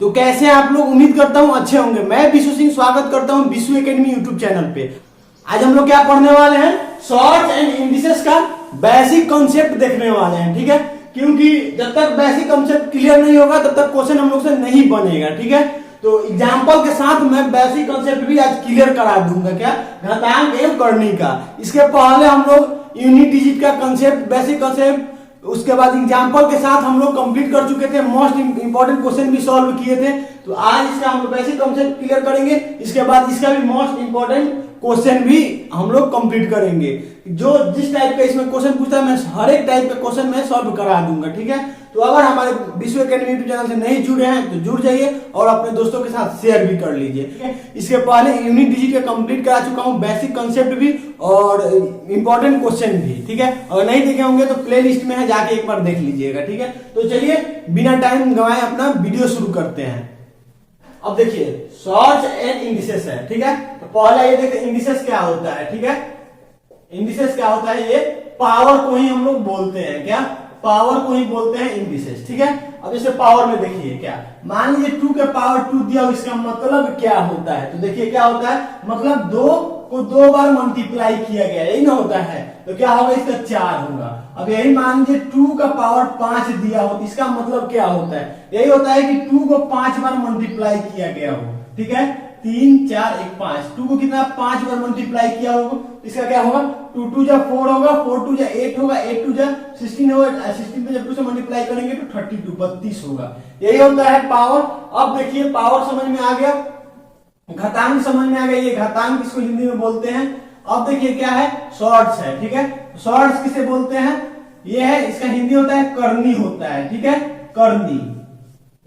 तो कैसे हैं आप लोग। उम्मीद करता हूं अच्छे होंगे। मैं विशु सिंह स्वागत करता हूं विशु एकेडमी यूट्यूब चैनल पे। आज हम लोग क्या पढ़ने वाले हैं, शॉर्ट्स एंड इंडिसेस का बेसिक कॉन्सेप्ट देखने वाले हैं। ठीक है, क्योंकि जब तक बेसिक कॉन्सेप्ट क्लियर नहीं होगा तब तक क्वेश्चन हम लोग से नहीं बनेगा। ठीक है, तो एग्जाम्पल के साथ मैं बेसिक कॉन्सेप्ट भी आज क्लियर करा दूंगा। क्या, घातांक एवं करनी का। इसके पहले हम लोग यूनिट डिजिट का कॉन्सेप्ट, बेसिक कॉन्सेप्ट, उसके बाद एग्जाम्पल के साथ हम लोग कंप्लीट कर चुके थे। मोस्ट इंपॉर्टेंट क्वेश्चन भी सॉल्व किए थे। तो आज इसका हम लोग बेसिक कॉन्सेप्ट क्लियर करेंगे। इसके बाद इसका भी मोस्ट इंपॉर्टेंट क्वेश्चन भी हम लोग कंप्लीट करेंगे। जो जिस टाइप का इसमें क्वेश्चन पूछता है मैं हर एक टाइप का क्वेश्चन मैं सॉल्व करा दूंगा। ठीक है, तो अगर हमारे विशु एकेडमी यूट्यूब चैनल से नहीं जुड़े हैं तो जुड़ जाइए और अपने दोस्तों के साथ शेयर भी कर लीजिए। ठीक है, इसके पहले यूनिट डिजिट का कंप्लीट करा चुका हूं, बेसिक कॉन्सेप्ट भी और इंपॉर्टेंट क्वेश्चन भी। ठीक है, अगर नहीं देखे होंगे तो प्ले लिस्ट में है, जाके एक बार देख लीजिएगा। ठीक है, तो चलिए बिना टाइम गंवाए अपना वीडियो शुरू करते हैं। अब देखिए शॉर्ट्स एंड इंडिसेस है। ठीक है, तो पहला ये देखते इंडिसेस क्या होता है। ठीक है, इंडिसेस क्या होता है, ये पावर को ही हम लोग बोलते हैं। क्या, पावर को ही बोलते हैं इंडिसेस। ठीक है, अब इसे पावर में देखिए, क्या मान लीजिए 2 के पावर 2 दिया, इसका मतलब क्या होता है। तो देखिए क्या होता है, मतलब 2 को 2 बार मल्टीप्लाई किया गया, यही ना होता है। तो क्या होगा, इसका 4 होगा। अब यही मान लीजिए 2 का पावर 5 दिया हो, इसका मतलब क्या होता है, यही होता है कि 2 को 5 बार मल्टीप्लाई किया गया हो। ठीक है, 3 4 1 5, 2 को कितना 5 बार मल्टीप्लाई किया होगा, इसका क्या होगा 2 2 जा 4 होगा, 4 2 जा 8 होगा, 8 2 जा 16 होगा, 16 पे जब 2 से मल्टीप्लाई करेंगे तो 32 32 होगा। यही होता है पावर। अब देखिए पावर समझ में आ गया, घातांक समझ में आ गया। ये घातांक इसको हिंदी में बोलते हैं। अब देखिए क्या है, शॉर्ट्स है। ठीक है, शॉर्ट्स किसे बोलते हैं, ये है, इसका हिंदी होता है करनी होता है। ठीक है, करनी,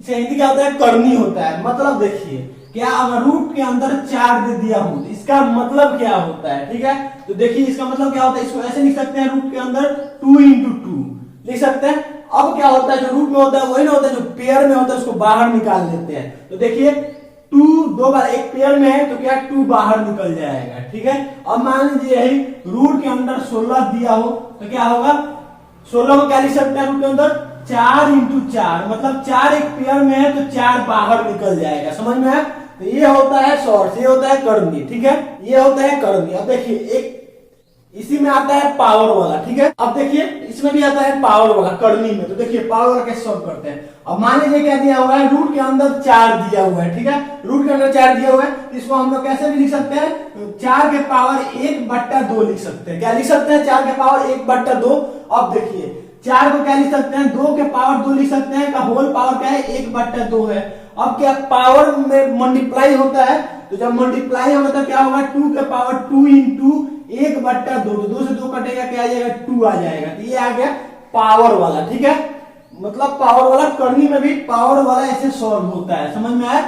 इसका हिंदी क्या होता है, करनी होता है। मतलब देखिए क्या, अगर रूट के अंदर 4 दे दिया हो तो इसका मतलब क्या होता है। ठीक है, तो देखिए इसका मतलब क्या होता है, इसको ऐसे लिख सकते हैं, रूट के अंदर 2 into 2 लिख सकते हैं। अब क्या होता है, जो रूट में होता है वही ना होता है, जो पेयर में होता है उसको बाहर निकाल लेते हैं। तो देखिए 2 2 बार एक पेयर में है तो क्या 2 बाहर निकल जाएगा। ठीक है, अब मान लीजिए यही रूट के अंदर 16 दिया हो तो क्या होगा, 16 को क्या लिख सकते हैं, रूट के अंदर 4 into 4, मतलब 4 एक पेयर में है तो 4 बाहर निकल जाएगा। समझ में आया। तो ये होता है शॉर्ट्स, ये होता है करनी। ठीक है, ये होता है करनी। अब देखिए एक इसी में आता है पावर वाला। ठीक है, अब देखिए इसमें भी आता है पावर वाला करनी में। तो देखिए पावर वाला कैसे सॉल्व करते हैं। अब मान लीजिए क्या दिया हुआ है, रूट के अंदर 4 दिया हुआ है। ठीक है, रूट के अंदर 4 दिया हुआ है, इसको हम लोग कैसे भी लिख सकते हैं, 4 के पावर 1/2 लिख सकते हैं। क्या लिख सकते हैं, 4 के पावर 1/2। अब देखिए 4 को क्या लिख सकते हैं, 2 के पावर 2 लिख सकते हैं, का होल पावर क्या है 1/2 है। अब क्या पावर में मल्टीप्लाई होता है, तो जब मल्टीप्लाई होगा तो क्या होगा, 2 के पावर 2 into 1/2, तो 2 से 2 कटेगा, क्या आ जाएगा 2 आ जाएगा। तो ये आ गया पावर वाला। ठीक है, मतलब पावर वाला करनी में भी पावर वाला ऐसे सॉल्व होता है। समझ में आया,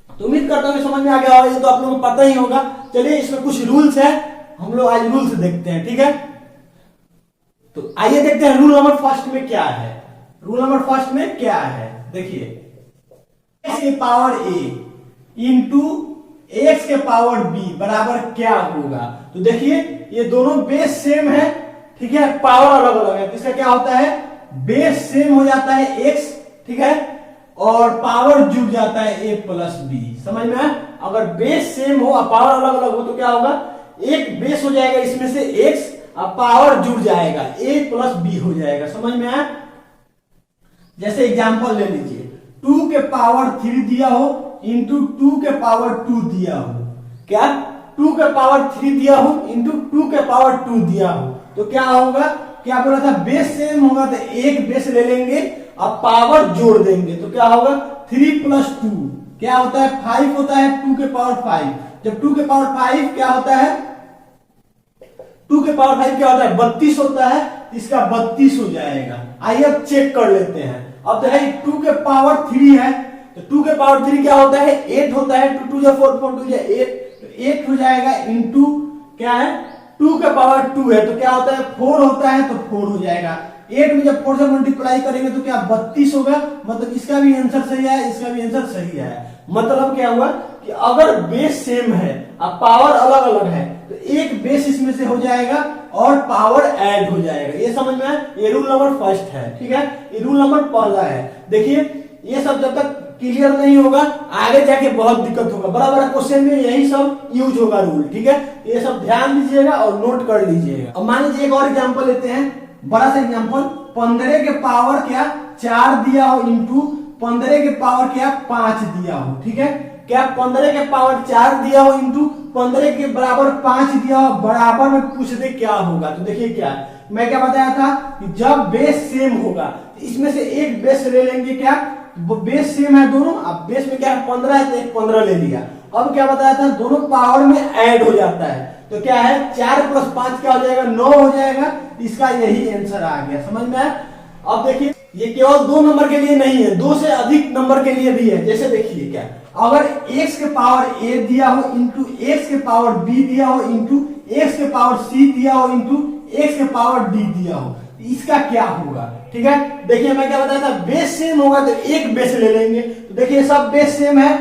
तो उम्मीद करता हूँ समझ में आ गया, और ये तो आप लोगों को पता ही होगा। चलिए इसमें कुछ रूल्स है, हम लोग आज रूल्स देखते हैं। ठीक है, तो आइए देखते हैं रूल नंबर फर्स्ट में क्या है। रूल नंबर फर्स्ट में क्या है, देखिए x के पावर a इंटू एक्स के पावर b बराबर क्या होगा। तो देखिए ये दोनों बेस सेम है। ठीक है, पावर अलग अलग है, तो इसका क्या होता है, बेस सेम हो जाता है x। ठीक है, और पावर जुड़ जाता है a प्लस b। समझ में आया, अगर बेस सेम हो और पावर अलग अलग हो तो क्या होगा, एक बेस हो जाएगा इसमें से x, अब पावर जुड़ जाएगा a प्लस b हो जाएगा। समझ में आया, जैसे एग्जांपल ले लीजिए, 2 के पावर 3 दिया हो इंटू 2 के पावर 2 दिया हो। क्या, 2 के पावर 3 दिया हो इंटू 2 के पावर 2 दिया हो, तो क्या होगा, क्या बोला था, बेस सेम होगा तो एक बेस ले लेंगे, अब पावर जोड़ देंगे तो क्या होगा, 3 + 2 क्या होता है, 5 होता है। 2 के पावर 5, जब 2 के पावर 5 क्या होता है, 2 के पावर 5 क्या होता है, 32 होता है, इसका 32 हो जाएगा। आइए अब चेक कर लेते हैं। अब तो है 2 के पावर 3 है, तो 2 के पावर 3 क्या होता है, 8 होता है। 2 2 जा 4 4 2 जा 8, तो 8 हो जाएगा इंटू क्या है, 2 के पावर 2 है तो क्या होता है 4 होता है, तो 4 हो जाएगा। 8 में जब 4 से मल्टीप्लाई करेंगे तो क्या 32 होगा, मतलब इसका भी आंसर सही है, इसका भी आंसर सही है। मतलब क्या हुआ कि अगर बेस सेम है अब पावर अलग अलग है तो एक बेस इसमें से हो जाएगा और पावर ऐड हो जाएगा। ये समझ में आया, ये रूल नंबर फर्स्ट है। ठीक है, ये रूल नंबर पहला है। देखिए ये सब जब तक क्लियर नहीं होगा, आगे जाके बहुत दिक्कत होगा। बड़ा बड़ा क्वेश्चन में यही सब यूज होगा रूल, ठीक है। ये सब ध्यान दीजिएगा और नोट कर लीजिएगा। अब मान लीजिए एक और एग्जांपल लेते हैं, बड़ा सा एग्जांपल। 15 के पावर क्या 4 दिया हो इंटू 15 के पावर क्या 5 दिया हो, ठीक है। क्या 15 के पावर 4 दिया हो इंटू 15 के बराबर 5 दिया हो, बराबर में पूछ दे क्या होगा। तो देखिए क्या है, मैं क्या बताया था कि जब बेस सेम होगा तो इसमें से एक बेस ले लेंगे, क्या बेस सेम है दोनों। अब बेस में क्या है 15 है तो एक 15 ले लिया। अब क्या बताया था, दोनों पावर में ऐड हो जाता है, तो क्या है 4 + 5 क्या हो जाएगा 9 हो जाएगा। इसका यही आंसर आ गया, समझ में आया। अब देखिए ये केवल 2 नंबर के लिए नहीं है, 2 से अधिक नंबर के लिए भी है। जैसे देखिए क्या, अगर x के पावर a दिया हो इंटू x के पावर b दिया हो इंटू x के पावर c दिया हो इंटू x के पावर d दिया हो, इसका क्या होगा, ठीक है। देखिए मैं क्या बताया था, बेस सेम होगा तो एक बेस ले लेंगे। तो देखिए सब बेस सेम है,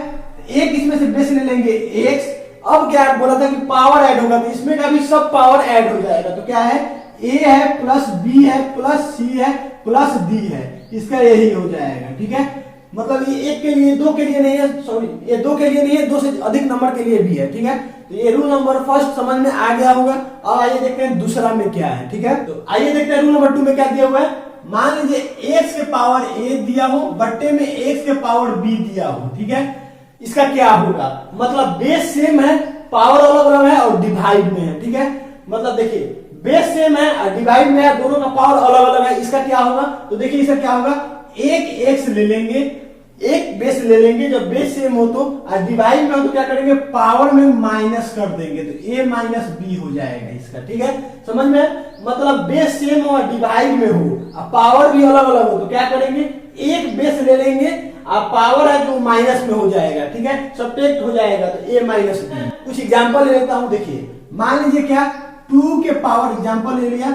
एक इसमें से बेस ले लेंगे x। अब क्या बोला था कि पावर ऐड होगा, तो इसमें का भी सब पावर ऐड हो जाएगा। तो क्या है a है प्लस b है प्लस c है प्लस d है, इसका यही हो जाएगा, ठीक है। मतलब ये एक के लिए 2 के लिए नहीं है, सॉरी ये 2 के लिए नहीं है, 2 से अधिक नंबर के लिए भी है, ठीक है। तो ये रूल नंबर फर्स्ट समझ में आ गया होगा। अब आइए देखते हैं दूसरा में क्या है, ठीक है। तो आइए देखते हैं रूल नंबर 2 में क्या दिया हुआ है। मान लीजिए x के पावर a दिया हो बट्टे में x के पावर b दिया हो, ठीक है। इसका क्या होगा, मतलब बेस सेम है, पावर अलग अलग है और डिवाइड में है, ठीक है। मतलब देखिए बेस सेम है और डिवाइड में है, दोनों का पावर अलग अलग है। इसका क्या होगा, तो देखिए इसका क्या होगा, एक x ले लेंगे, एक बेस ले लेंगे। जब बेस सेम हो तो और डिवाइड में हो तो क्या करेंगे, पावर में माइनस कर देंगे, तो a माइनस b हो जाएगा इसका, ठीक है। समझ में, मतलब बेस सेम हो और डिवाइड में हो और पावर भी अलग अलग हो तो क्या करेंगे, एक बेस ले लेंगे और पावर है जो माइनस में हो जाएगा, ठीक है, सब्ट्रैक्ट हो जाएगा, तो a माइनस b। कुछ एग्जांपल ले लेता हूं, देखिए मान लीजिए क्या 2 के पावर, एग्जांपल ले लिया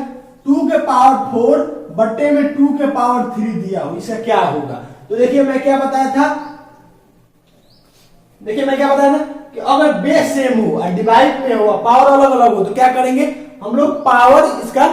2 के पावर 4 बट्टे में 2 के पावर 3 दिया हो, इसका क्या होगा। तो देखिए मैं क्या बताया था, कि अगर बेस सेम हो और डिवाइड में हो पावर अलग अलग हो तो क्या करेंगे हम लोग, पावर इसका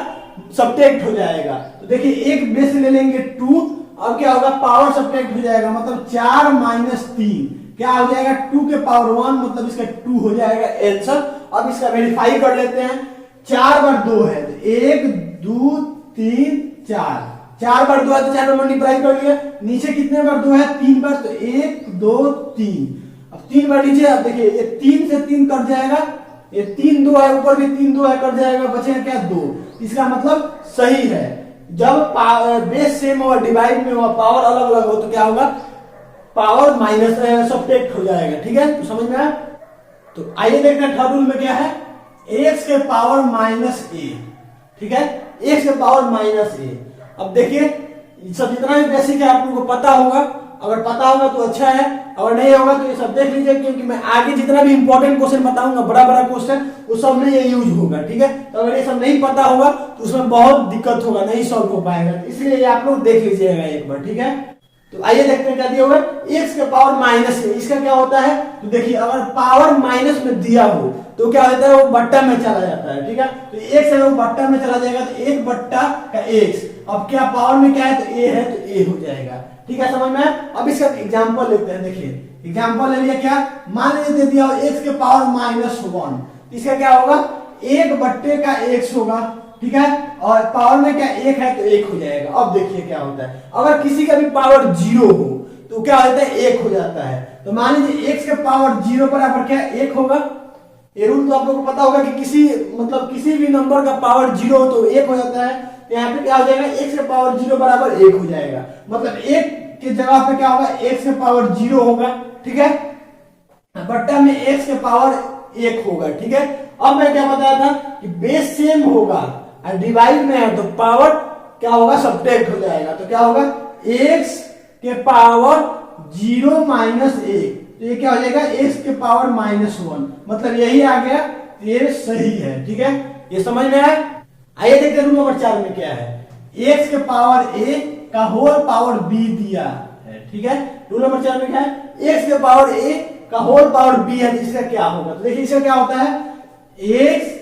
सब्ट्रैक्ट हो जाएगा। तो देखिए एक बेस ले लेंगे 2, अब क्या होगा पावर सब्ट्रैक्ट हो जाएगा, मतलब 4 माइनस 3 क्या हो जाएगा 2 के पावर 1, मतलब इसका 2 हो जाएगा आंसर। अब इसका वेरीफाई कर लेते हैं, 4 बार 2 है तो 1 2 3 4, 4 बार 2 है तो 4 में मल्टीप्लाई कर लिया। नीचे कितने बार 2 है 3 बार, तो 1 2 3, अब 3 बार नीचे। अब देखिए ये 3 से 3 कट जाएगा, ये 3 2 है, ऊपर भी 3 2 है, कट जाएगा, बचेगा क्या 2। इसका मतलब सही है, जब बेस सेम हो डिवाइड में हो पावर अलग अलग हो तो क्या होगा, पावर माइनस सब्ट्रैक्ट हो जाएगा, ठीक है। तो समझ में आया। तो आइए देखते हैं थर्ड रूल में क्या है, x के पावर माइनस a, ठीक है, x के पावर माइनस a। अब देखिए सब जितना भी बेसिक है आप लोगों को पता होगा, अगर पता होगा तो अच्छा है, अगर नहीं होगा तो ये सब देख लीजिए, क्योंकि मैं आगे जितना भी इंपॉर्टेंट क्वेश्चन बताऊंगा बड़ा बड़ा क्वेश्चन वो सब में ये यूज होगा, ठीक है। तो अगर ये सब नहीं पता होगा तो उसमें बहुत दिक्कत होगा, नहीं सॉल्व हो पाएगा, इसलिए ये आप लोग देख लीजिएगा एक बार, ठीक है। तो आइए देखते हैं क्या दिया हुआ है, x के पावर माइनस है, इसका क्या होता है। तो देखिए अगर पावर माइनस में दिया हो तो क्या होता है, वो बट्टा में चला जाता है, ठीक है। तो x है वो बट्टा में चला जाएगा, तो 1 बट्टा का x। अब क्या पावर में क्या है, तो a है तो a हो जाएगा, ठीक है, समझ में। अब इसका एग्जांपल लेते हैं, देखिए एग्जांपल ले लिया क्या, मान लीजिए दे दिया हो x के पावर -1, इसका क्या होगा 1 बट्टे का x होगा, ठीक है, और पावर में क्या 1 है तो 1 हो जाएगा। अब देखिए क्या होता है, अगर किसी का भी पावर 0 हो तो क्या होता है 1 हो जाता है। तो मान लीजिए x के पावर 0 बराबर क्या 1 होगा। ये रूल तो आप लोगों को पता होगा कि किसी भी नंबर का पावर 0 हो तो 1 हो जाता है। तो यहाँ पे क्या हो जाएगा, x के पावर 0 बराबर 1 हो जाएगा, मतलब 1 के जगह पे क्या होगा x के पावर 0 होगा, ठीक है, बट्टा में x के पावर 1 होगा, ठीक है। अब मैं क्या बताया था कि बेस सेम होगा और डिवाइड में है तो पावर क्या होगा, सब्ट्रैक्ट हो जाएगा। तो क्या होगा x के पावर 0 माइनस 1, तो ये क्या हो जाएगा x के पावर -1, मतलब यही आ गया, ये सही है, ठीक है, ये समझ में आया। आइए देखते हैं रूल नंबर 4 में क्या है, x के पावर a का होल पावर b दिया है, ठीक है। रूल नंबर 4 में क्या है, x के पावर a का होल पावर b है, इसका क्या होगा। तो देखिए इसका क्या होता है, x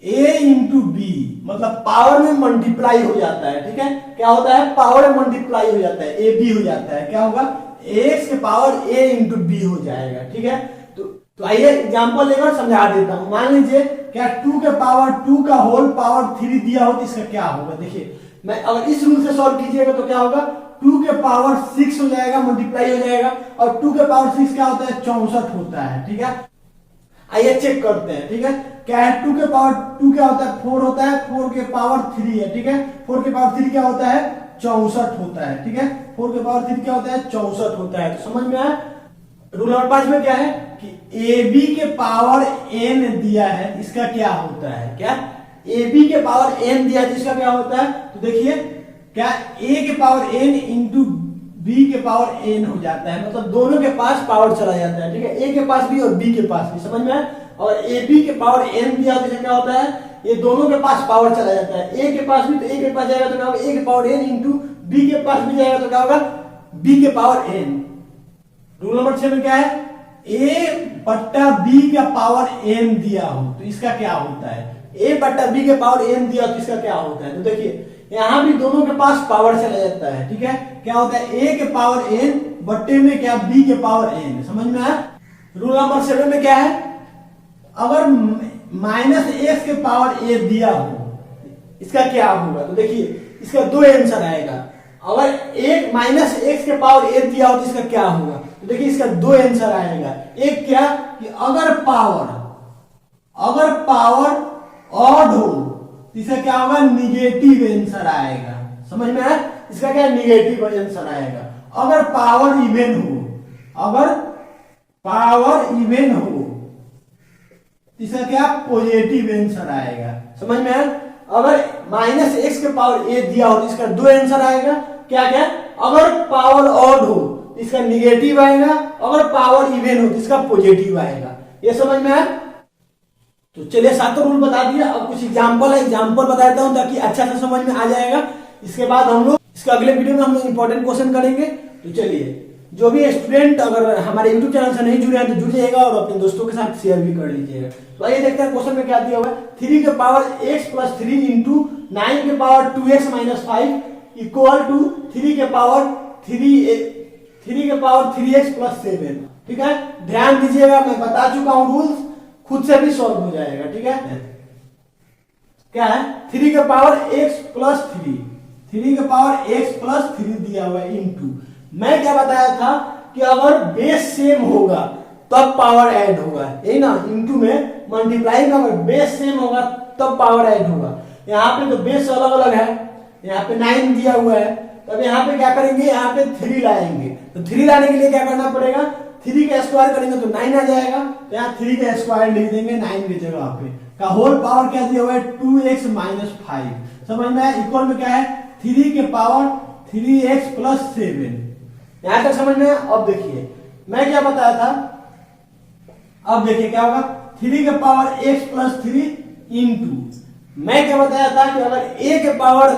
a इंटू b, मतलब पावर में मल्टीप्लाई हो जाता है, ठीक है, क्या होता है पावर में मल्टीप्लाई हो जाता है, a b हो जाता है, क्या होगा एक्स के पावर ए इंटू बी हो जाएगा। ठीक है, तो आइए एग्जांपल लेकर समझा देता हूं। मान लीजिए क्या 2 के पावर 2 का होल पावर 3 दिया हो तो इसका क्या होगा। देखिए मैं अगर इस रूल से सॉल्व कीजिएगा तो क्या होगा, 2 के पावर 6 हो जाएगा, मल्टीप्लाई हो जाएगा, और 2 के पावर 6 क्या होता है, 64 होता है। ठीक है, आइए चेक करते हैं। ठीक है, क्या है, 2 के पावर 2 क्या होता है, 4 होता है, 4 के पावर 3 है। ठीक है, 4 के पावर 3 क्या होता है, 64 होता है। ठीक है, 4 के पावर 3 क्या होता है, 64 होता है। तो समझ में आया। रूल नंबर 5 में क्या है कि ए बी के पावर n दिया है, इसका क्या होता है, क्या ए बी के पावर n दिया है तो इसका क्या होता है। तो देखिए क्या a के पावर n इंटू बी के पावर n हो जाता है, मतलब दोनों के पास पावर चला जाता है। ठीक है, a के पास भी और b के पास भी, समझ में आया। और ए बी के पावर n दिया तो क्या होता है, ये दोनों के पास पावर चला जाता है। a के पास भी तो a के पास जाएगा तो क्या होगा, a के पावर n इंटू बी के पास भी जाएगा तो क्या होगा, b के पावर n। रूल नंबर 6 में क्या है, a बट्टा b का पावर n दिया हो तो इसका क्या होता है, a बट्टा b के पावर n दिया तो इसका क्या होता है। तो देखिए यहां भी दोनों के पास पावर चला जाता है। ठीक है, क्या होता है, a के पावर n बट्टे में क्या, b के पावर n। समझ में आया। रूल नंबर 7 में क्या है, अगर माइनस एक्स के पावर a दिया हो इसका क्या होगा। तो देखिए इसका दो आंसर आएगा। अगर एक माइनस एक्स के पावर a दिया हो तो इसका क्या होगा। तो देखिए इसका दो आंसर आएगा। एक क्या कि अगर पावर ऑड हो तो इसका क्या होगा, निगेटिव आंसर आएगा। समझ में आया, इसका क्या निगेटिव आंसर आएगा। अगर पावर इवन हो इसका क्या पॉजिटिव आंसर आएगा। समझ में आया। अगर माइनस एक्स के पावर ए दिया हो तो इसका दो आंसर आएगा। क्या क्या, अगर पावर ऑड हो तो इसका निगेटिव आएगा, अगर पावर इवन हो तो इसका पॉजिटिव आएगा। ये समझ में आया। तो चलिए 7 रूल बता दिया। अब कुछ एग्जाम्पल बता देता हूं ताकि अच्छा से समझ में आ जाएगा। इसके बाद हम लोग इसका अगले वीडियो में हम लोग इंपॉर्टेंट क्वेश्चन करेंगे। तो चलिए जो भी स्टूडेंट अगर हमारे यूट्यूब चैनल से नहीं जुड़े हैं तो जुड़ जाइएगा और अपने दोस्तों के साथ शेयर भी कर लीजिएगा। तो आइए देखते हैं क्वेश्चन में क्या दिया हुआ है। 3 के पावर x प्लस 3 इंटू 9 के power 2x minus 5 equal to 3 के पावर 3x प्लस 7। ठीक है, ध्यान दीजिएगा, मैं बता चुका हूं रूल्स, खुद से भी सॉल्व हो जाएगा। ठीक है, क्या है, 3 के पावर x प्लस 3 के पावर x प्लस 3 दिया हुआ है इंटू, मैं क्या बताया था कि अगर बेस सेम होगा तब पावर ऐड होगा, यही ना, इंटू में मल्टीप्लाई में अगर बेस सेम होगा तब पावर ऐड होगा। यहाँ पे तो बेस अलग अलग है, यहाँ पे 9 दिया हुआ है, तब यहाँ पे क्या करेंगे, यहाँ पे 3 लाएंगे। तो 3 लाने के लिए क्या करना पड़ेगा, 3 का स्क्वायर करेंगे तो 9 आ जाएगा। तो यहाँ 3 का स्क्वायर लिख देंगे 9 की जगह पे। का होल पावर क्या दिया हुआ है, 2x माइनस 5। समझ में आया। इक्वल में क्या है, 3 के पावर 3x प्लस 7। यहां तक समझ में आया। अब देखिए मैं क्या बताया था, अब देखिए क्या होगा, 3 के पावर x प्लस 3 इंटू, मैं क्या बताया था कि अगर a के पावर,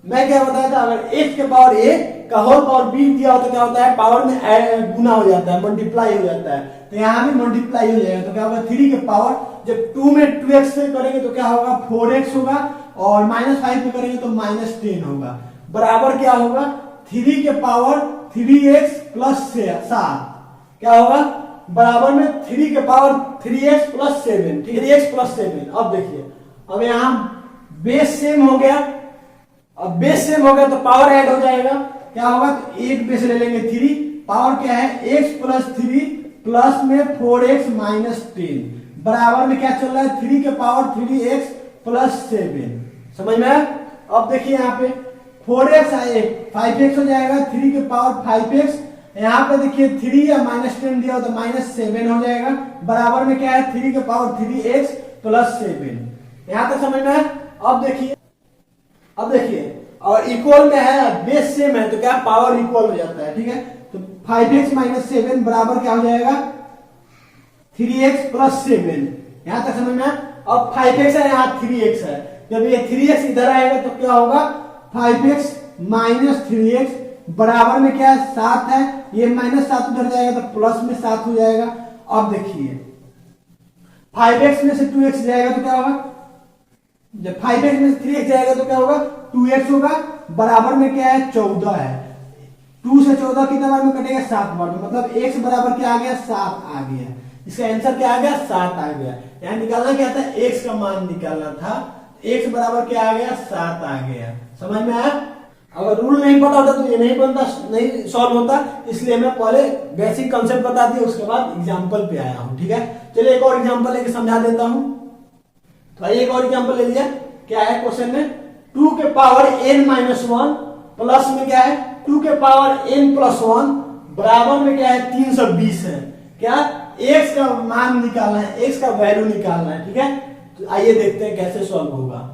मैं क्या बताया था, अगर x के पावर a का होल पावर b दिया हो तो क्या होता है, पावर में गुना हो जाता है, मल्टीप्लाई हो जाता है। तो यहां भी मल्टीप्लाई हो जाएगा। तो क्या होगा, 3 के पावर, जब 2 में 2x से करेंगे तो क्या होगा, 4x होगा, और माइनस 5 में करेंगे तो माइनस 10 होगा। बराबर क्या होगा, 3 के पावर 3x प्लस 7 क्या होगा, बराबर में 3 के power 3x plus 7, 3x plus 7। अब देखिए, अब यहां बेस सेम हो गया, अब बेस सेम हो गया तो पावर ऐड हो जाएगा। क्या होगा, तो 1 बेस ले लेंगे, 3 पावर क्या है, x प्लस 3 प्लस में 4x माइनस 10 बराबर में क्या चल रहा है, 3 के पावर 3x प्लस 7। समझ में आया। अब देखिए यहाँ पे 4x आए 5x हो जाएगा, 3 के पावर 5x, यहाँ पे देखिए 3 या माइनस 10 दिया हो तो माइनस 7 हो जाएगा। बराबर में क्या है, 3 के पावर 3x प्लस 7। यहाँ तक समझ में है। अब देखिए और इक्वल में है, बेस सेम है तो क्या पावर इक्वल हो जाता है। ठीक है, तो 5x माइनस 7 बराबर क्या हो जाएगा, 3x प्लस 7। यहाँ तक समझ में है। अब 5x है, यहाँ 3x है, जब ये 3x इधर आएगा तो क्या होगा, 5x माइनस 3x बराबर में क्या है, 7 है, ये माइनस 7 उधर जाएगा तो प्लस में 7 हो जाएगा। अब देखिए 5x में से 2x जाएगा तो क्या होगा, जब 5x में से 3x जाएगा तो क्या होगा, 2x होगा, बराबर में क्या है, 14 है। 2 से 14 कितना बार में कटेगा? 7 बार में। मतलब x बराबर क्या आ गया? 7 आ गया। इसका आंसर क्या आ गया? 7 आ गया। यहाँ निकालना क्या था? x का मान निकालना था। x बराबर क्या आ गया? 7 आ गया। समझ में आया? अगर रूल नहीं पता होता तो ये नहीं बनता, नहीं सॉल्व होता, इसलिए मैं पहले बेसिक कंसेप्ट बता दिया, उसके बाद एग्जांपल पे आया हूं। ठीक है, चलिए एक और एग्जांपल लेके समझा देता हूं। तो आइए एक और एग्जांपल ले लिया। क्या है क्वेश्चन में? 2 के पावर n माइनस 1 प्लस में क्या है? 2 के पावर n प्लस 1 बराबर में क्या है? 320 है। क्या? x का मान निकालना है, x का वैल्यू निकालना है। ठीक है, तो आइए देखते हैं कैसे सॉल्व होगा।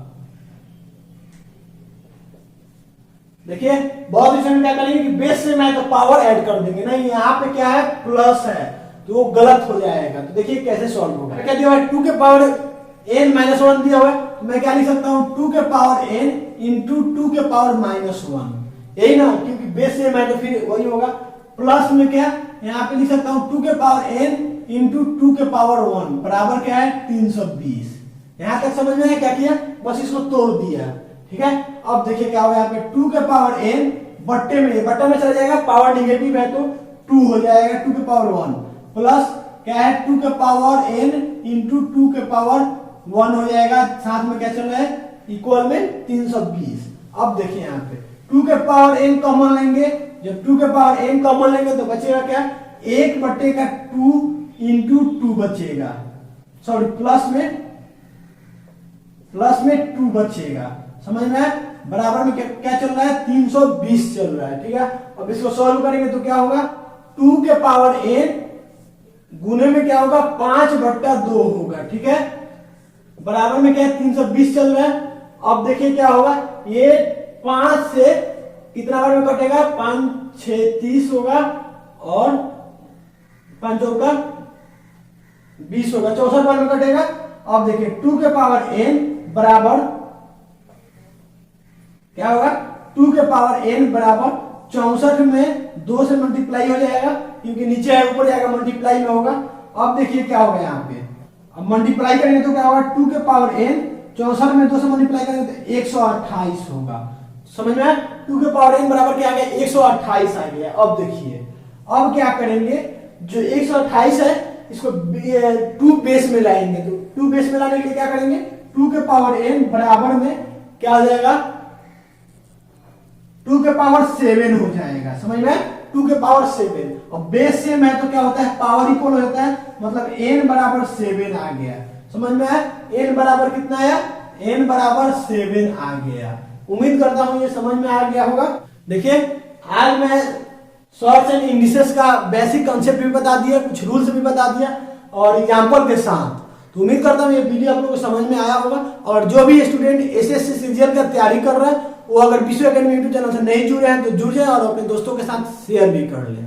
देखिए बहुत इसमें क्या करेंगे कि बेस से मैं तो पावर ऐड कर देंगे, नहीं यहाँ पे क्या है? प्लस है, तो वो गलत हो जाएगा। तो देखिए कैसे सॉल्व होगा। क्या दिया हुआ है? 2 के पावर n माइनस 1 दिया हुआ है, तो मैं क्या लिख सकता हूँ? 2 के पावर n इंटू 2 के पावर माइनस 1, यही ना, क्योंकि बेस से मैं तो फिर वही होगा। प्लस में क्या यहाँ पे लिख सकता हूँ? 2 के पावर n इंटू 2 के पावर 1 बराबर क्या है? 320। यहां तक समझ में है? क्या किया? बस इसको तोड़ दिया। ठीक है, अब देखिए क्या होगा यहाँ पे? 2 के पावर n बट्टे में चला जाएगा, पावर निगेटिव है तो 2 हो जाएगा 2 के पावर 1 प्लस क्या है? 2 के पावर n इंटू 2 के पावर 1 हो जाएगा, साथ में क्या चल रहा है? इक्वल में 320। अब देखिए यहाँ पे 2 के पावर n कॉमन लेंगे, जब 2 के पावर n कॉमन लेंगे तो बचेगा क्या? 1 बट्टे का 2 इंटू 2 बचेगा, सॉरी प्लस में 2 बचेगा। समझ में है? बराबर में क्या चल रहा है? 320 चल रहा है। ठीक है, अब इसको सॉल्व करेंगे तो क्या होगा? 2 के पावर n गुने में क्या होगा? 5/2 होगा। ठीक है, बराबर में क्या है? 320 चल रहा है। अब देखिए क्या होगा? ये 5 से कितना बार में कटेगा? 5 6 30 होगा और 5 होगा 20 होगा, 64 बार में कटेगा। अब देखिए 2 के पावर n बराबर क्या होगा? 2 के पावर n बराबर 64 में 2 से मल्टीप्लाई हो जाएगा, क्योंकि नीचे है ऊपर जाएगा, मल्टीप्लाई में होगा। अब देखिए क्या होगा यहाँ पे? अब मल्टीप्लाई करेंगे तो क्या होगा? 2 के पावर n 64 में 2 से मल्टीप्लाई करेंगे तो 128 होगा। समझ में आया? 2 के पावर n बराबर क्या आ गया? 128 आ गया। अब देखिए अब क्या करेंगे? जो 128 है इसको 2 बेस में लाएंगे, तो 2 बेस में लाने के लिए क्या करेंगे? 2 के पावर n बराबर में क्या हो जाएगा? 2 के पावर 7 हो जाएगा। समझ में? 2 के पावर 7 और बेस से मैं तो क्या होता है? पावर इक्वल हो जाता है, मतलब n बराबर 7 आ गया। समझ में आया? n बराबर कितना आया? n बराबर 7 आ गया। उम्मीद करता हूं ये समझ में आ गया होगा। देखिए आज मैं शॉर्ट्स एंड इंडिसेस का बेसिक कंसेप्ट भी बता दिया, कुछ रूल्स भी बता दिया और एग्जांपल के साथ। तो उम्मीद करता हूं ये वीडियो आप लोगों को समझ में आया होगा। और जो भी स्टूडेंट एसएससी सीजीएल का तैयारी कर रहा है वो अगर विश्व एकेडमी यूट्यूब चैनल से नहीं जुड़े हैं तो जुड़ जाए और अपने दोस्तों के साथ शेयर भी कर लें।